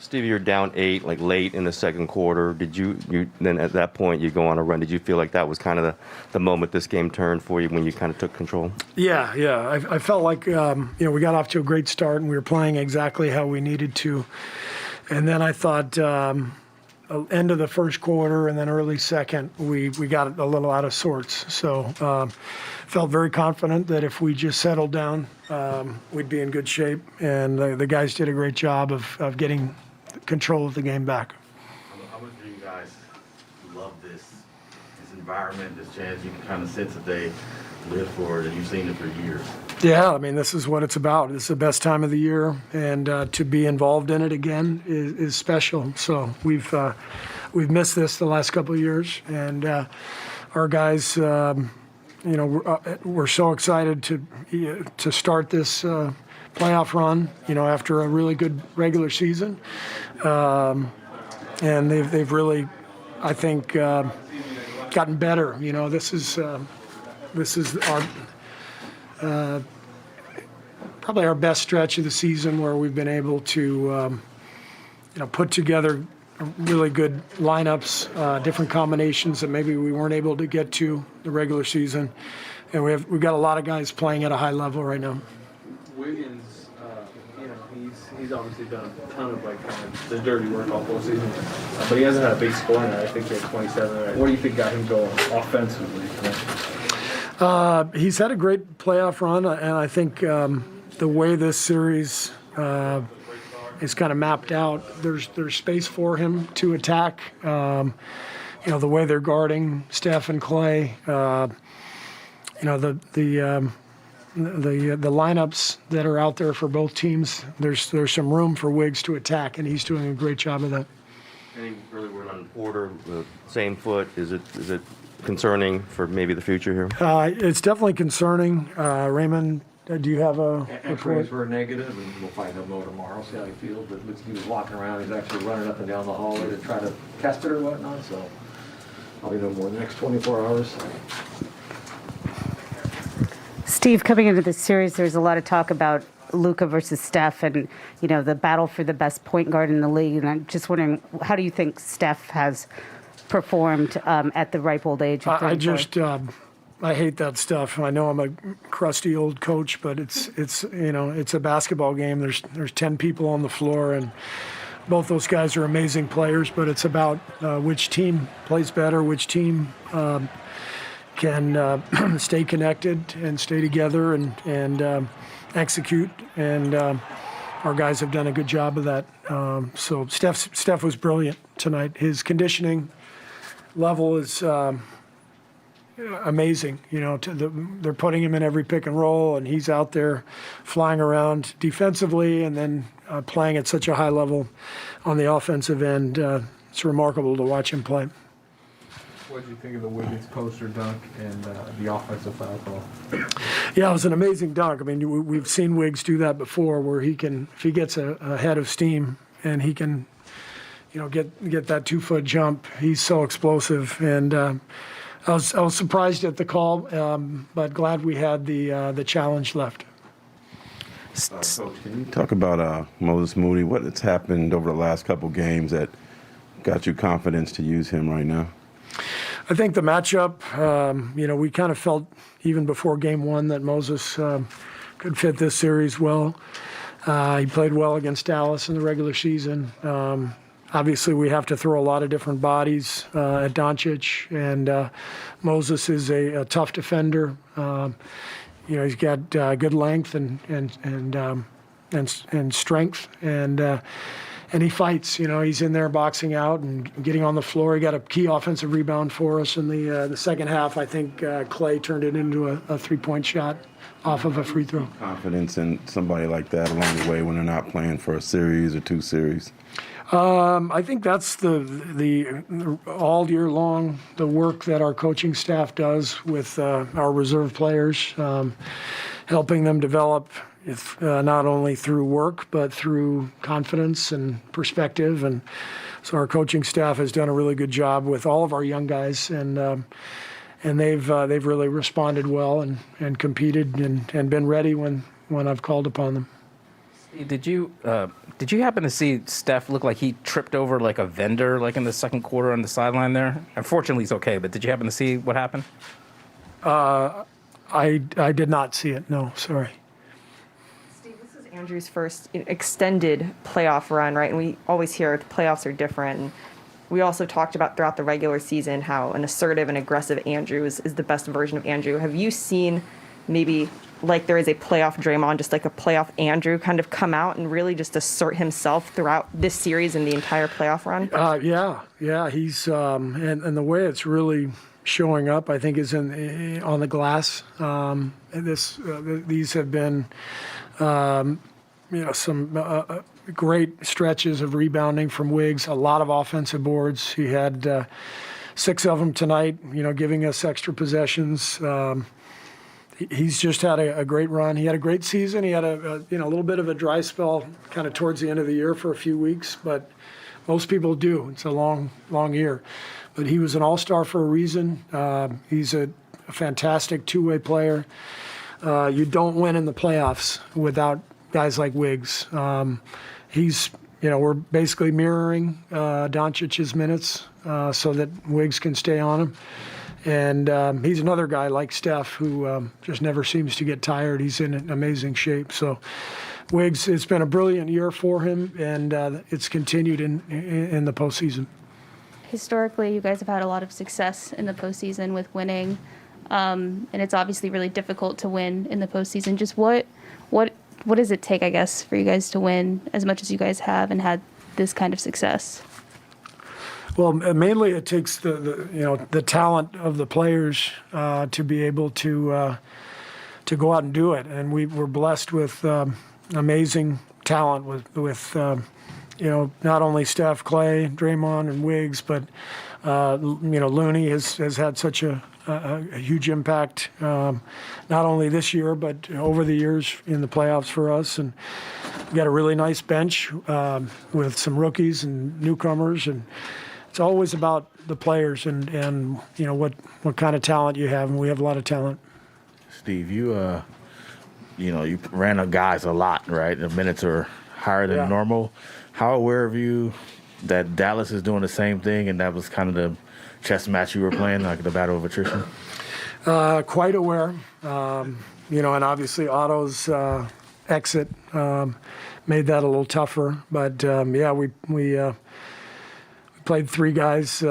Steve, you're down 8, like late in the second quarter. Did you then at that point you go on a run? Did you feel like that was kind of the moment this game turned for you when you kind of took control? Yeah. I felt like we got off to a great start and we were playing exactly how we needed to. And then I thought end of the first quarter and then early second, we got a little out of sorts. So felt very confident that if we just settled down, we'd be in good shape. And the guys did a great job of getting control of the game back. How much do you guys love this environment, this chance? You can kind of sense that they live for it, and you've seen it for years. Yeah, I mean, this is what it's about. This is the best time of the year, and to be involved in it again is special. So we've missed this the last couple of years, and our guys, we're so excited to start this playoff run. After a really good regular season, and they've really, I think, gotten better. This is our probably our best stretch of the season where we've been able to put together really good lineups, different combinations that maybe we weren't able to get to the regular season, and we've got a lot of guys playing at a high level right now. Wiggins, he's obviously done a ton of the dirty work all full season, but he hasn't had a big score in it. I think he had 27. What do you think got him going offensively? He's had a great playoff run, and I think the way this series is kind of mapped out, there's space for him to attack. The way they're guarding Steph and Clay, the lineups that are out there for both teams, there's some room for Wiggs to attack, and he's doing a great job of that. Any early word on Porter, same foot? Is it concerning for maybe the future here? It's definitely concerning. Raymond, do you have a report? X-rays were negative, and we'll find out more tomorrow, see how he feels. But he was walking around. He's actually running up and down the hallway to try to test it or whatnot. So probably no more in the next 24 hours. Steve, coming into this series, there's a lot of talk about Luka versus Steph and, the battle for the best point guard in the league. And I'm just wondering, how do you think Steph has performed at the ripe old age of 34? I hate that stuff. I know I'm a crusty old coach, but it's a basketball game. There's 10 people on the floor, and both those guys are amazing players, but it's about which team plays better, which team can stay connected and stay together and execute. And our guys have done a good job of that. So Steph was brilliant tonight. His conditioning level is amazing. They're putting him in every pick and roll, and he's out there flying around defensively and then playing at such a high level on the offensive end. It's remarkable to watch him play. What did you think of the Wiggins poster dunk and the offensive foul call? Yeah, it was an amazing dunk. I mean, we've seen Wiggs do that before, where he can, if he gets a head of steam and he can, get that 2-foot jump. He's so explosive, and I was surprised at the call, but glad we had the challenge left. Coach, can you talk about Moses Moody? What has happened over the last couple games that got you confidence to use him right now? I think the matchup, we kind of felt even before game one that Moses could fit this series well. He played well against Dallas in the regular season. Obviously, we have to throw a lot of different bodies at Doncic, and Moses is a tough defender. He's got good length and strength, and he fights. He's in there boxing out and getting on the floor. He got a key offensive rebound for us in the second half. I think Clay turned it into a three-point shot off of a free throw. Confidence in somebody like that along the way when they're not playing for a series or two series? I think that's the all year long, the work that our coaching staff does with our reserve players, helping them develop not only through work but through confidence and perspective. And so our coaching staff has done a really good job with all of our young guys, and they've really responded well and competed and been ready when I've called upon them. Did you happen to see Steph look like he tripped over like a vendor like in the second quarter on the sideline there? Unfortunately, he's okay, but did you happen to see what happened? I did not see it. No, sorry. Steve, this is Andrew's first extended playoff run, right? And we always hear the playoffs are different. And we also talked about throughout the regular season how an assertive and aggressive Andrew is the best version of Andrew. Have you seen maybe like there is a playoff Draymond, just like a playoff Andrew kind of come out and really just assert himself throughout this series and the entire playoff run? Yeah. He's and the way it's really showing up, I think, is on the glass. These have been, some great stretches of rebounding from Wiggs. A lot of offensive boards. He had 6 of them tonight. Giving us extra possessions. He's just had a great run. He had a great season. He had a little bit of a dry spell kind of towards the end of the year for a few weeks, but most people do. It's a long year. But he was an all-star for a reason. He's a fantastic two-way player. You don't win in the playoffs without guys like Wiggs. We're basically mirroring Doncic's minutes so that Wiggs can stay on him. And he's another guy like Steph who just never seems to get tired. He's in amazing shape. So Wiggs, it's been a brilliant year for him, and it's continued in the postseason. Historically, you guys have had a lot of success in the postseason with winning, and it's obviously really difficult to win in the postseason. Just what does it take, I guess, for you guys to win as much as you guys have and had this kind of success? Well, mainly it takes the talent of the players to be able to go out and do it, and we're blessed with amazing talent with not only Steph, Clay, Draymond, and Wiggs, but Looney has had such a huge impact, not only this year but over the years in the playoffs for us, and we got a really nice bench with some rookies and newcomers, and it's always about the players and what kind of talent you have, and we have a lot of talent. Steve, you ran up guys a lot, right? The minutes are higher than normal. How aware of you that Dallas is doing the same thing, and that was kind of the chess match you were playing, like the battle of attrition? Quite aware, and obviously Otto's exit made that a little tougher. But we played 3 guys,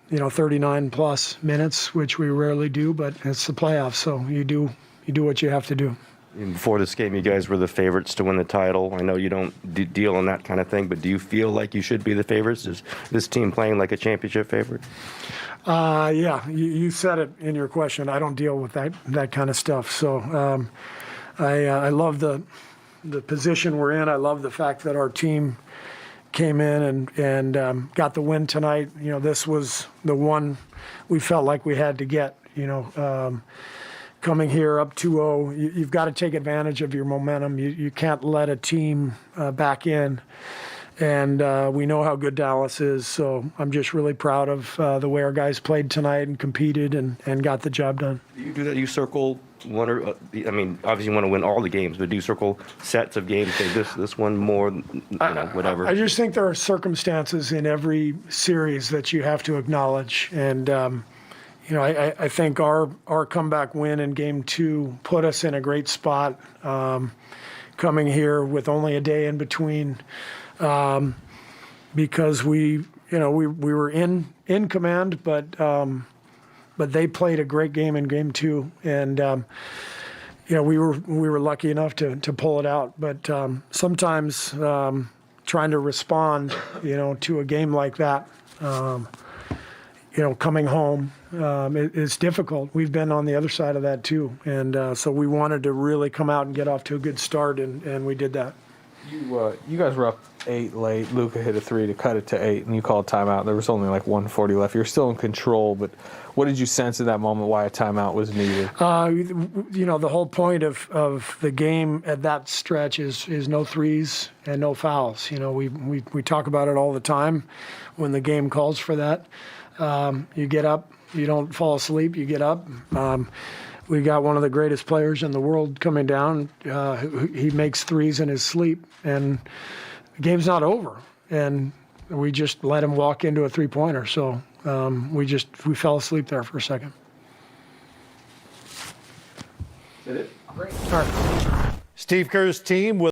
39 plus minutes, which we rarely do. But it's the playoffs, so you do what you have to do. Before this game, you guys were the favorites to win the title. I know you don't deal in that kind of thing, but do you feel like you should be the favorites? Is this team playing like a championship favorite? You said it in your question. I don't deal with that kind of stuff. So I love the position we're in. I love the fact that our team came in and got the win tonight. This was the one we felt like we had to get. Coming here up 2-0, you've got to take advantage of your momentum. You can't let a team back in. And we know how good Dallas is, so I'm just really proud of the way our guys played tonight and competed and got the job done. Do you do that? You circle one or obviously you want to win all the games, but do you circle sets of games? Say this one more, whatever. I just think there are circumstances in every series that you have to acknowledge, and I think our comeback win in Game 2 put us in a great spot. Coming here with only a day in between. Because we were in command, but they played a great game in Game 2, and we were lucky enough to pull it out. But sometimes trying to respond, to a game like that, coming home is difficult. We've been on the other side of that too, and so we wanted to really come out and get off to a good start, and we did that. You guys were up 8 late. Luka hit a 3 to cut it to 8, and you called timeout. There was only like 1:40 left. You're still in control, but what did you sense in that moment why a timeout was needed? The whole point of the game at that stretch is no threes and no fouls. We talk about it all the time when the game calls for that. You get up. You don't fall asleep. You get up. we got one of the greatest players in the world coming down. He makes threes in his sleep, and the game's not over. And we just let him walk into a three-pointer. So we fell asleep there for a second. Is that it? Steve Kerr's team will